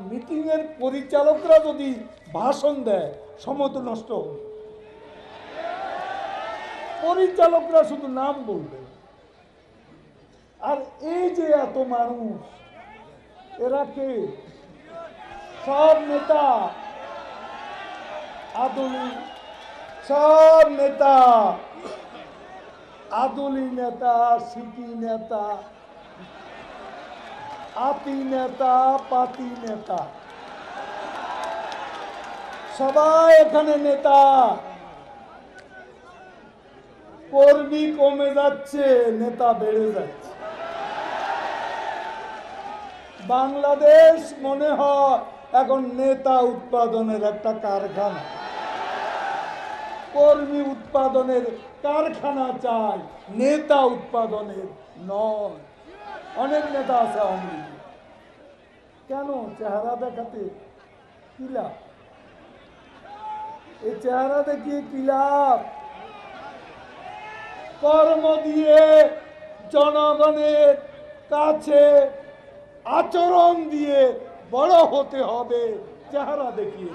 Meeting এর পরিচালকরা যদি ভাষণ দেয় সময় তো নষ্ট হবে। পরিচালকরা শুধু নাম বলবে। আর এই যে এত মানুষ, এরা কে? সব নেতা, আদলি, সব নেতা, আদলি নেতা, সিটি নেতা, আতি নেতা, পাতি নেতা, সবাই এখানে নেতা। কর্মী কমে যাচ্ছে, নেতা বেড়ে যাচ্ছে। বাংলাদেশ মনে হয় এখন নেতা উৎপাদনের একটা কারখানা। কর্মী উৎপাদনের কারখানা চাই, নেতা উৎপাদনের নয়। অনেক নেতা আছে আওয়ামী লীগে। কেন? চেহারা দেখাতে কি লাভ? এই চেহারা দেখিয়ে কি লাভ? কর্ম দিয়ে, জনগণের কাছে আচরণ দিয়ে বড় হতে হবে, চেহারা দেখিয়ে।